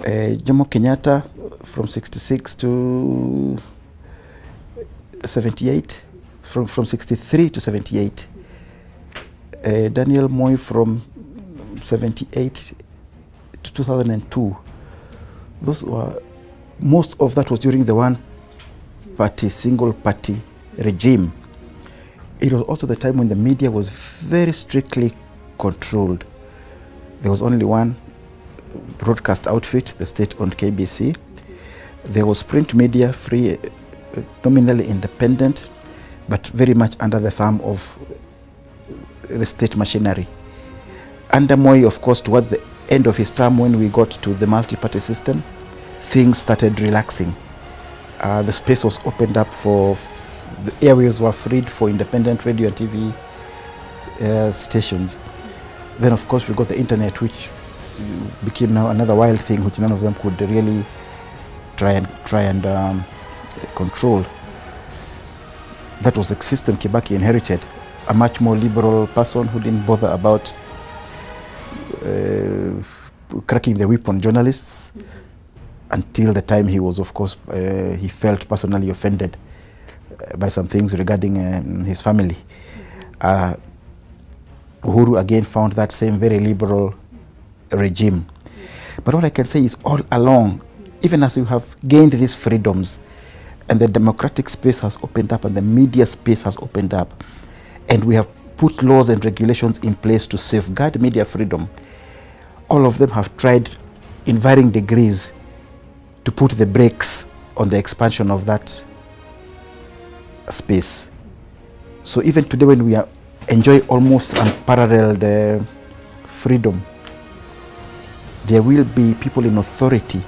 Jomo Kenyatta from 66 to 78, from 63 to 78. Daniel Moi from 78 to 2002. Those were, most of that was during the one party, single party regime. It was also the time when the media was very strictly controlled. There was only one broadcast outfit, the state-owned KBC. There was print media, free, nominally independent, but very much under the thumb of the state machinery. Under Moi, of course, towards the end of his term, when we got to the multi-party system, things started relaxing. The space was opened up for, the airways were freed for independent radio and TV stations. Then, of course, we got the internet, which became now another wild thing, which none of them could really try and control. That was the system Kibaki inherited. A much more liberal person who didn't bother about cracking the whip on journalists, until the time he was, of course, he felt personally offended by some things regarding his family. Uhuru again found that same very liberal regime. But what I can say is, all along, even as you have gained these freedoms, and the democratic space has opened up, and the media space has opened up, and we have put laws and regulations in place to safeguard media freedom, all of them have tried in varying degrees to put the brakes on the expansion of that space. So even today, when we enjoy almost unparalleled freedom, there will be people in authority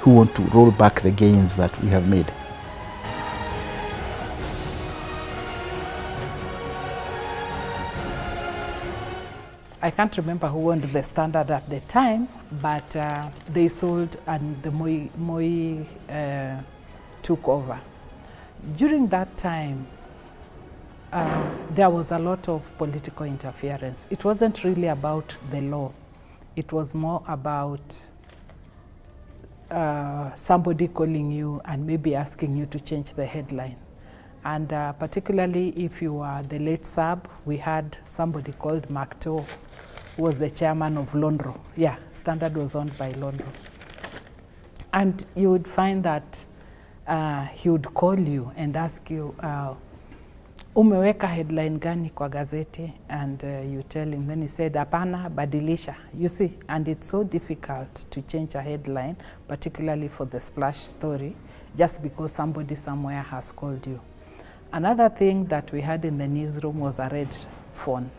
who want to roll back the gains that we have made. I can't remember who owned the Standard at the time, but they sold and the Moi took over. During that time, there was a lot of political interference. It wasn't really about the law. It was more about somebody calling you and maybe asking you to change the headline. And particularly if you are the late sub, we had somebody called Macto, who was the chairman of Lonro. Yeah, Standard was owned by Lonro. And you would find that he would call you and ask you, umeweka headline gani kwa gazeti? And you tell him, then he said, hapana, badilisha. You see, and it's so difficult to change a headline, particularly for the splash story, just because somebody somewhere has called you. Another thing that we had in the newsroom was a red phone.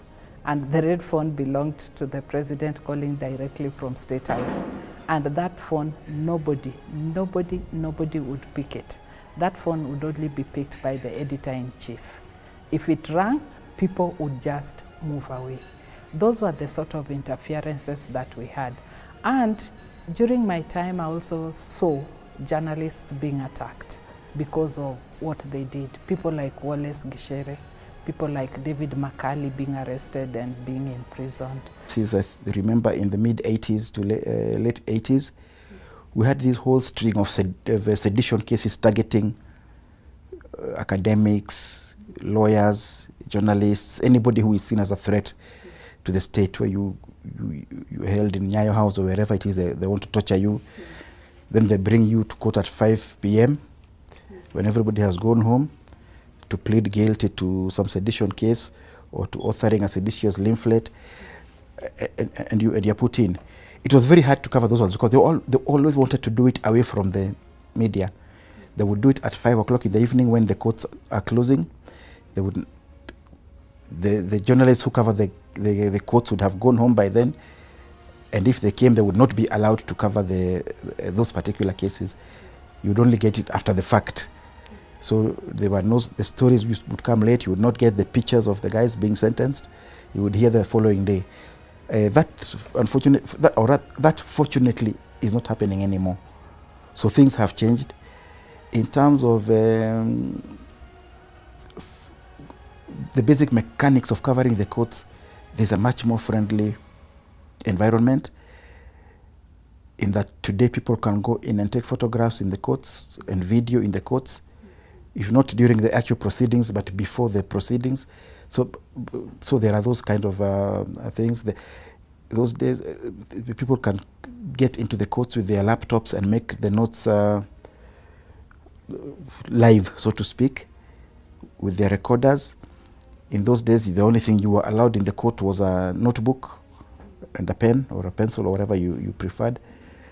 And the red phone belonged to the president calling directly from State House. And that phone, nobody would pick it. That phone would only be picked by the editor-in-chief. If it rang, people would just move away. Those were the sort of interferences that we had. And during my time, I also saw journalists being attacked because of what they did. People like Wallace Gishere, people like David McCarley being arrested and being imprisoned. Since I remember in the mid-80s to late 80s, we had this whole string of sedition cases targeting academics, lawyers, journalists, anybody who is seen as a threat to the state, where you held in Nyayo House or wherever it is they want to torture you. Then they bring you to court at 5 p.m. when everybody has gone home, to plead guilty to some sedition case or to authoring a seditious leaflet, and you're put in. It was very hard to cover those ones because they always wanted to do it away from the media. They would do it at 5 o'clock in the evening when the courts are closing. They would, the journalists who cover the courts would have gone home by then, and if they came, they would not be allowed to cover those particular cases. You would only get it after the fact. So there were the stories would come late. You would not get the pictures of the guys being sentenced. You would hear the following day. That fortunately is not happening anymore. So things have changed. In terms of the basic mechanics of covering the courts, there's a much more friendly environment. in that today people can go in and take photographs in the courts and video in the courts, if not during the actual proceedings, but before the proceedings. So there are those kind of things. Those days, people can get into the courts with their laptops and make the notes live, so to speak, with their recorders. In those days, the only thing you were allowed in the court was a notebook and a pen or a pencil or whatever you preferred.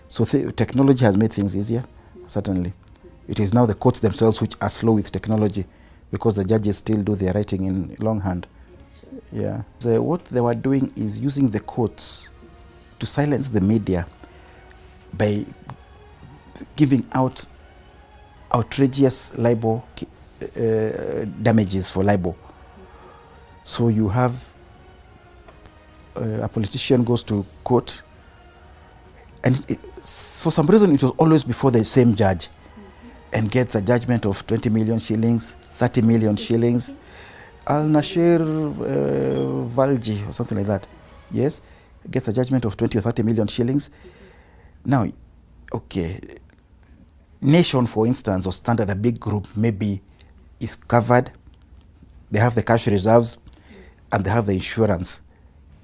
So technology has made things easier, certainly. It is now the courts themselves which are slow with technology because the judges still do their writing in longhand. Yeah. So what they were doing is using the courts to silence the media by giving out outrageous libel damages for libel. So you have a politician goes to court, and for some reason it was always before the same judge, and gets a judgment of 20 million shillings, 30 million shillings. Al-Nashir Valji or something like that, yes, gets a judgment of 20 or 30 million shillings. Now, okay, Nation, for instance, or Standard, a big group, maybe is covered. They have the cash reserves and they have the insurance,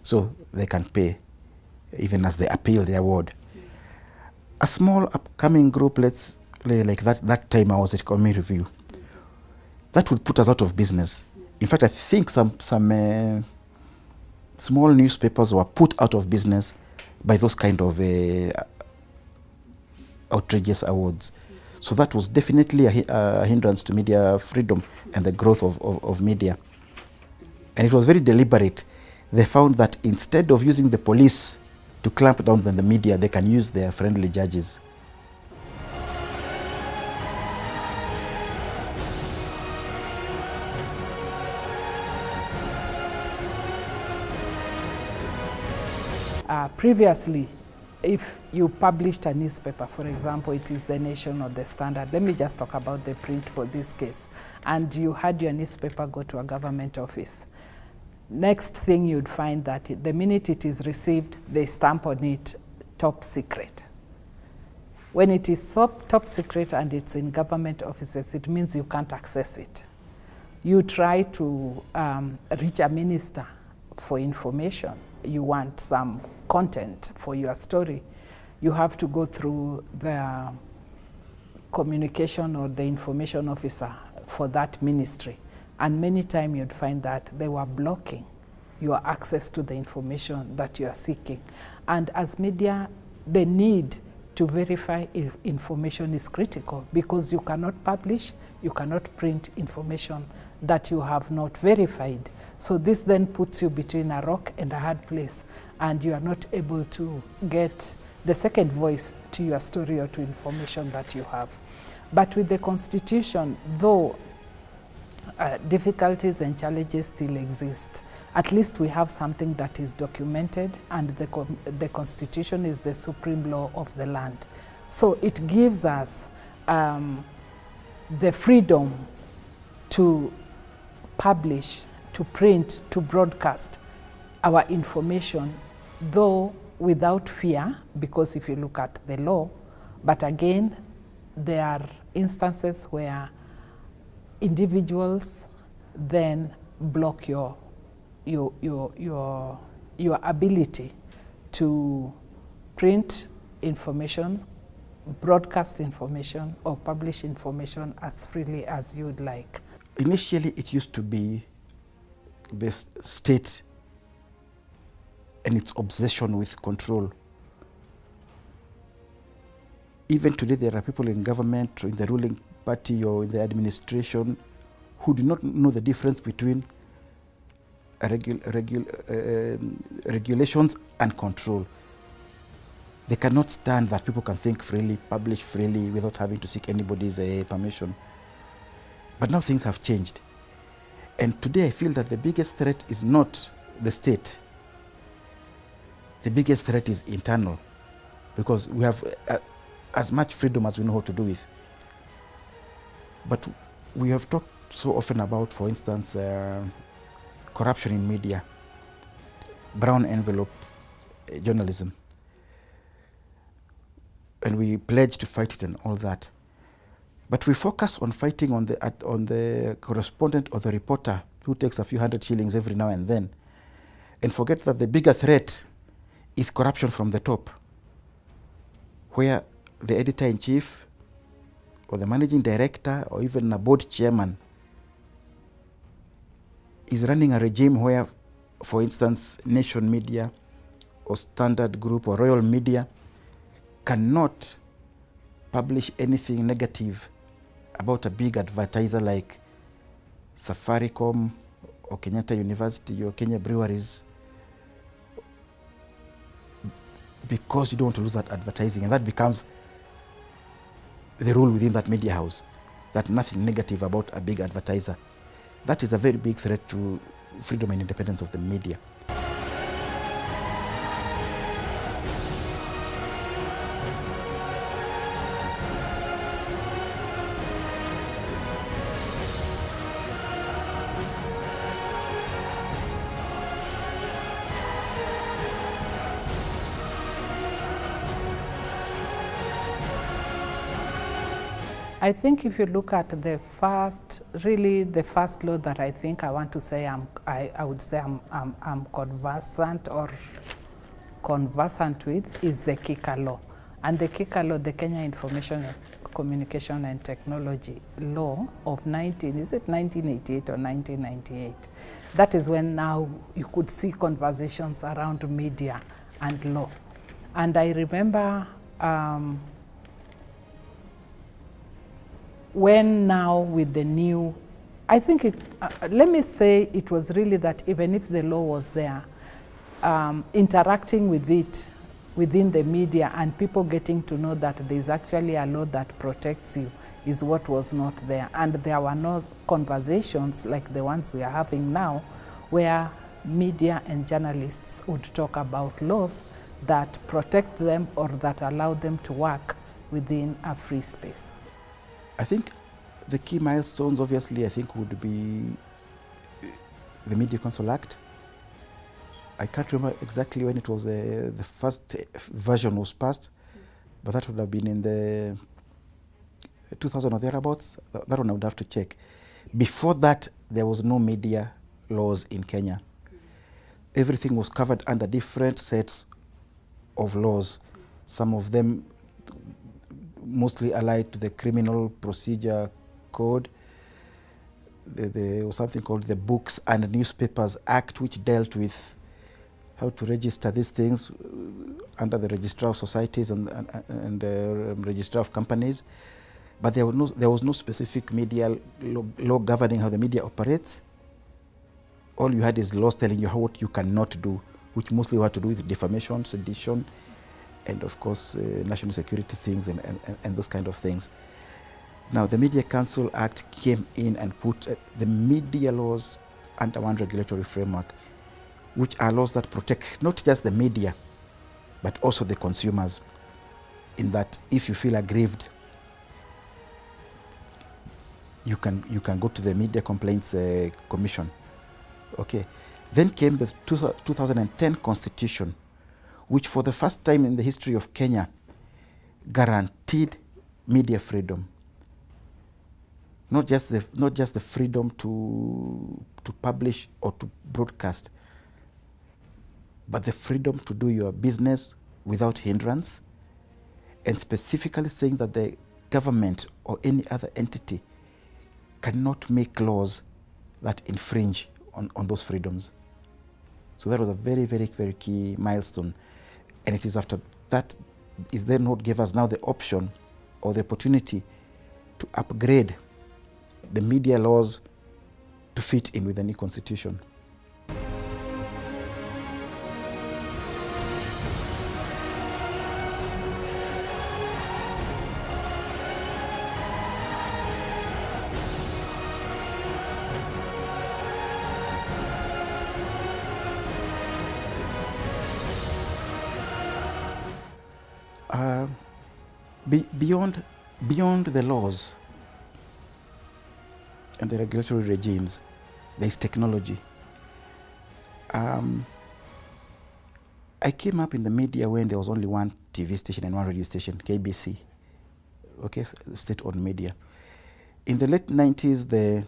so they can pay even as they appeal the award. A small upcoming group, let's like that time I was at Economy Review, that would put us out of business. In fact, I think some small newspapers were put out of business by those kind of outrageous awards. So that was definitely a hindrance to media freedom and the growth of media. And it was very deliberate. They found that instead of using the police to clamp down on the media, they can use their friendly judges. Previously, if you published a newspaper, for example, it is the Nation or the Standard, let me just talk about the print for this case, and you had your newspaper go to a government office. Next thing you'd find that the minute it is received, they stamp on it top secret. When it is top secret and it's in government offices, it means you can't access it. You try to reach a minister for information. You want some content for your story, you have to go through the communication or the information officer for that ministry. And many times you'd find that they were blocking your access to the information that you are seeking. And as media, the need to verify if information is critical, because you cannot publish, you cannot print information that you have not verified. So this then puts you between a rock and a hard place, and you are not able to get the second voice to your story or to information that you have. But with the Constitution, though difficulties and challenges still exist, at least we have something that is documented, and the Constitution is the supreme law of the land. So it gives us the freedom to publish, to print, to broadcast our information, though without fear, because if you look at the law, but again, there are instances where individuals then block your ability to print information, broadcast information, or publish information as freely as you would like. Initially, it used to be the state and its obsession with control. Even today, there are people in government, or in the ruling party, or in the administration who do not know the difference between regulations and control. They cannot stand that people can think freely, publish freely, without having to seek anybody's permission. But now things have changed. And today I feel that the biggest threat is not the state. The biggest threat is internal, because we have as much freedom as we know how to do with. But we have talked so often about, for instance, corruption in media, brown envelope journalism. and we pledge to fight it and all that. But we focus on fighting on the correspondent or the reporter who takes a few hundred shillings every now and then, and forget that the bigger threat is corruption from the top, where the editor-in-chief or the managing director or even a board chairman is running a regime where, for instance, Nation Media or Standard Group or Royal Media cannot publish anything negative about a big advertiser like Safaricom or Kenyatta University or Kenya Breweries, because you don't want to lose that advertising. And that becomes the rule within that media house, that nothing negative about a big advertiser. That is a very big threat to freedom and independence of the media. I think if you look at the first law that I think I want to say I would say I'm conversant with is the KICA law. And the KICA law, the Kenya Information Communication and Technology law of 1988 or 1998. That is when now you could see conversations around media and law. And I remember when now with the new, I think let me say it was really that even if the law was there, interacting with it within the media and people getting to know that there's actually a law that protects you is what was not there. And there were no conversations like the ones we are having now, where media and journalists would talk about laws that protect them or that allow them to work within a free space. I think the key milestones, obviously, I think would be the Media Council Act. I can't remember exactly when it was, the first version was passed, but that would have been in the 2000 or thereabouts. That one I would have to check. Before that, there was no media laws in Kenya. Everything was covered under different sets of laws, some of them mostly allied to the Criminal Procedure Code. There was something called the Books and Newspapers Act, which dealt with how to register these things under the Registrar of Societies and Registrar of Companies. But there was no specific media law governing how the media operates. All you had is laws telling you what you cannot do, which mostly had to do with defamation, sedition, and of course national security things and those kind of things. Now the Media Council Act came in and put the media laws under one regulatory framework, which are laws that protect not just the media, but also the consumers, in that if you feel aggrieved, you can go to the Media Complaints Commission. Okay. Then came the 2010 Constitution, which for the first time in the history of Kenya guaranteed media freedom. Not just the freedom to publish or to broadcast, but the freedom to do your business without hindrance, and specifically saying that the government or any other entity cannot make laws that infringe on those freedoms. So that was a very, very, very key milestone. And it is after that is then what gave us now the option or the opportunity to upgrade the media laws to fit in with the new constitution. Beyond the laws and the regulatory regimes, there is technology. I came up in the media when there was only one TV station and one radio station, KBC, okay, state-owned media. In the late 90s, the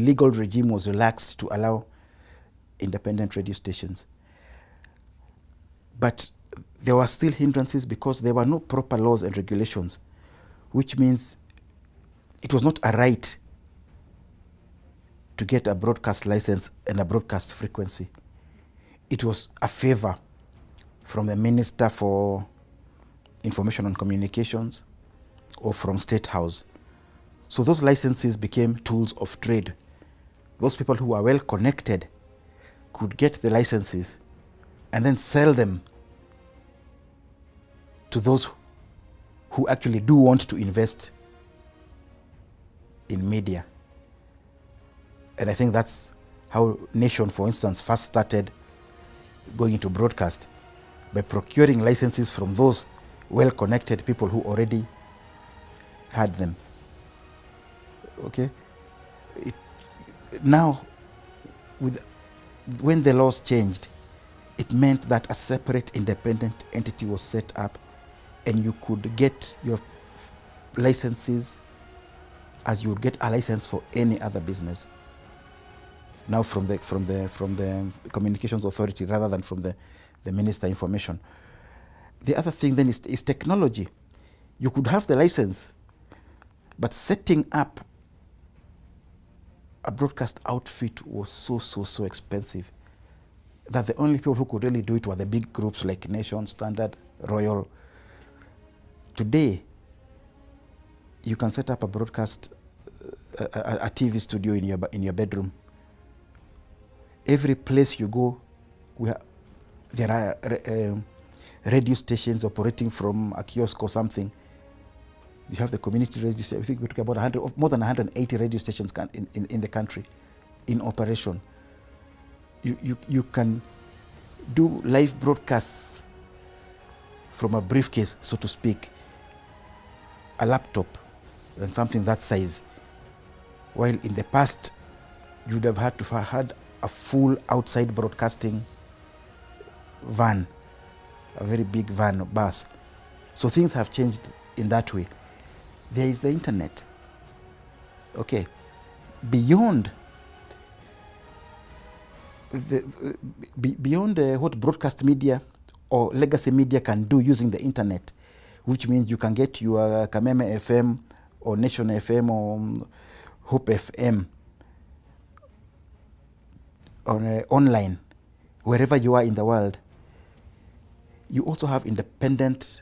legal regime was relaxed to allow independent radio stations. But there were still hindrances because there were no proper laws and regulations, which means it was not a right to get a broadcast license and a broadcast frequency. It was a favor from the Minister for Information and Communications or from State House. So those licenses became tools of trade. Those people who are well connected could get the licenses and then sell them to those who actually do want to invest in media. And I think that's how Nation, for instance, first started going into broadcast, by procuring licenses from those well-connected people who already had them. Okay? Now, when the laws changed, it meant that a separate independent entity was set up and you could get your licenses as you would get a license for any other business. Now from the Communications Authority rather than from the Minister of Information. The other thing then is technology. You could have the license, but setting up a broadcast outfit was so expensive that the only people who could really do it were the big groups like Nation, Standard, Royal. Today, you can set up a broadcast, a TV studio in your bedroom. Every place you go, there are radio stations operating from a kiosk or something. You have the community radio station. I think we're talking about more than 180 radio stations in the country in operation. You can do live broadcasts from a briefcase, so to speak, a laptop and something that size. While in the past, you would have had to have a full outside broadcasting van, a very big van or bus. So things have changed in that way. There is the internet. Okay, beyond what broadcast media or legacy media can do using the internet, which means you can get your Kameme FM or Nation FM or Hope FM online, wherever you are in the world. You also have independent,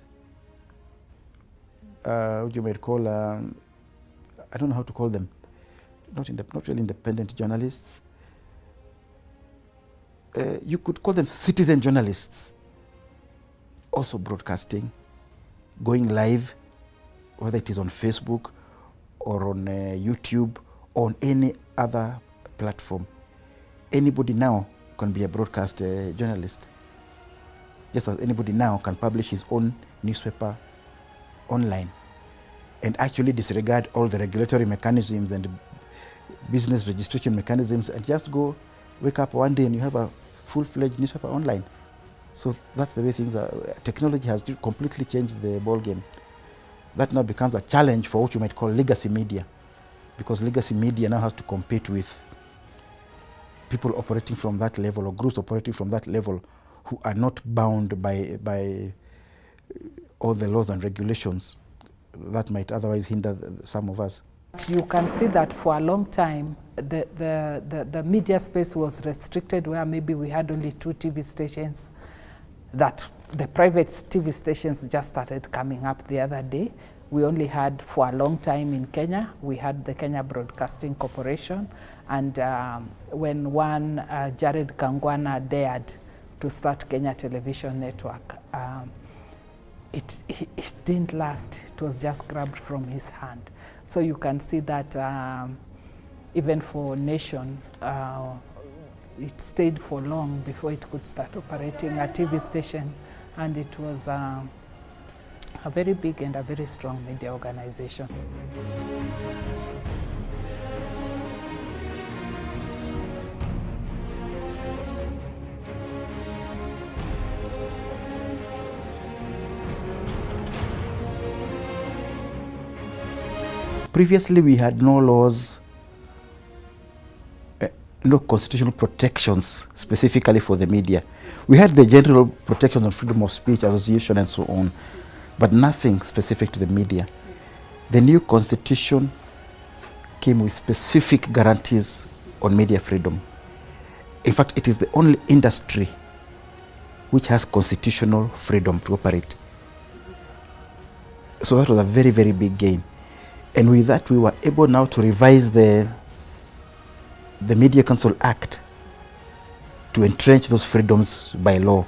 what you might call, I don't know how to call them, not really independent journalists. You could call them citizen journalists, also broadcasting, going live, whether it is on Facebook or on YouTube or on any other platform. Anybody now can be a broadcast journalist, just as anybody now can publish his own newspaper online and actually disregard all the regulatory mechanisms and business registration mechanisms and just go wake up one day and you have a full-fledged newspaper online. So that's the way things are. Technology has completely changed the ball game. That now becomes a challenge for what you might call legacy media, because legacy media now has to compete with people operating from that level or groups operating from that level who are not bound by all the laws and regulations that might otherwise hinder some of us. You can see that for a long time, the media space was restricted, where maybe we had only 2 TV stations, that the private TV stations just started coming up the other day. We only had, for a long time in Kenya, we had the Kenya Broadcasting Corporation, and when one Jared Kangwana dared to start Kenya Television Network, it didn't last. It was just grabbed from his hand. So you can see that even for Nation, it stayed for long before it could start operating a TV station, and it was a very big and a very strong media organization. previously we had no laws, no constitutional protections specifically for the media. We had the general protections on freedom of speech, association, and so on, but nothing specific to the media. The new constitution came with specific guarantees on media freedom. In fact, it is the only industry which has constitutional freedom to operate. So that was a very, very big gain. And with that, we were able now to revise the Media Council Act to entrench those freedoms by law.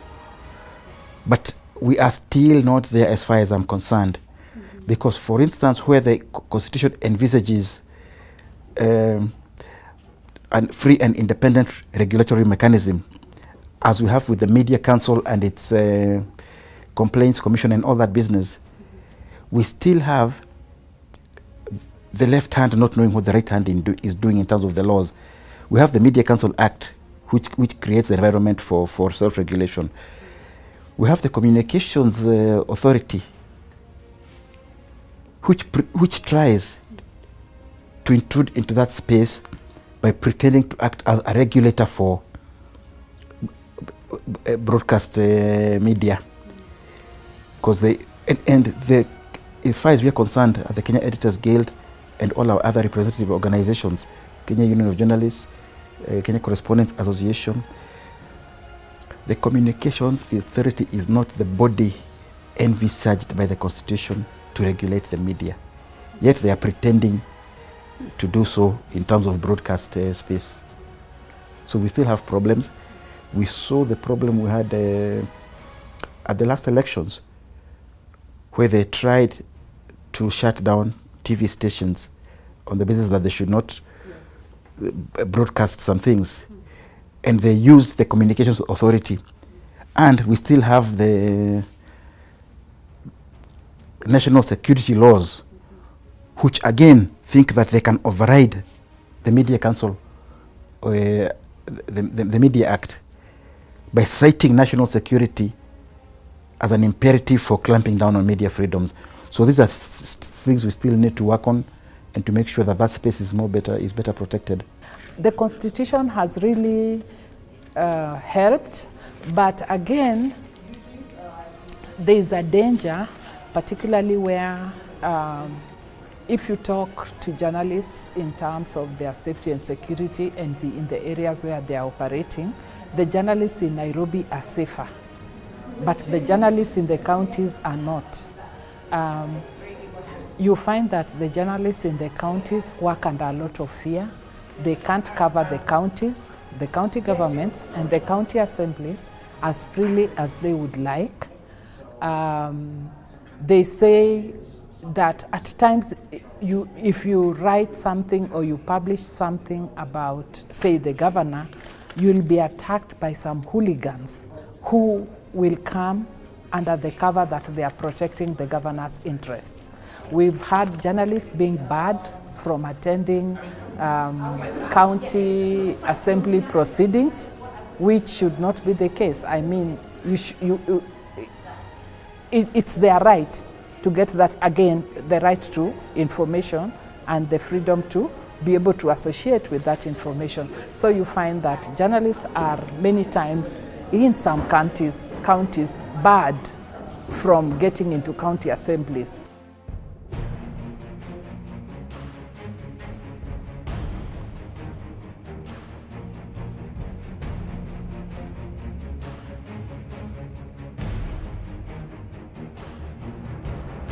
But we are still not there as far as I'm concerned. Because, for instance, where the Constitution envisages a free and independent regulatory mechanism, as we have with the Media Council and its Complaints Commission and all that business, we still have the left hand not knowing what the right hand is doing in terms of the laws. We have the Media Council Act, which creates the environment for self-regulation. We have the Communications Authority, which tries to intrude into that space by pretending to act as a regulator for broadcast media. Because as far as we are concerned, the Kenya Editors Guild and all our other representative organizations, Kenya Union of Journalists, Kenya Correspondents Association, the Communications Authority is not the body envisaged by the Constitution to regulate the media. Yet they are pretending to do so in terms of broadcast space. So we still have problems. We saw the problem we had at the last elections, where they tried to shut down TV stations on the basis that they should not broadcast some things. And they used the Communications Authority. And we still have the national security laws, which again think that they can override the Media Council, the Media Act, by citing national security as an imperative for clamping down on media freedoms. So these are things we still need to work on and to make sure that that space is better protected. The Constitution has really helped, but again, there is a danger, particularly where if you talk to journalists in terms of their safety and security and in the areas where they are operating, the journalists in Nairobi are safer, but the journalists in the counties are not. You find that the journalists in the counties work under a lot of fear. They can't cover the counties, the county governments, and the county assemblies as freely as they would like. They say that at times, if you write something or you publish something about, say, the governor, you'll be attacked by some hooligans who will come under the cover that they are protecting the governor's interests. We've had journalists being barred from attending county assembly proceedings, which should not be the case. I mean, it's their right to get that, again, the right to information and the freedom to be able to associate with that information. So you find that journalists are many times in some counties barred from getting into county assemblies.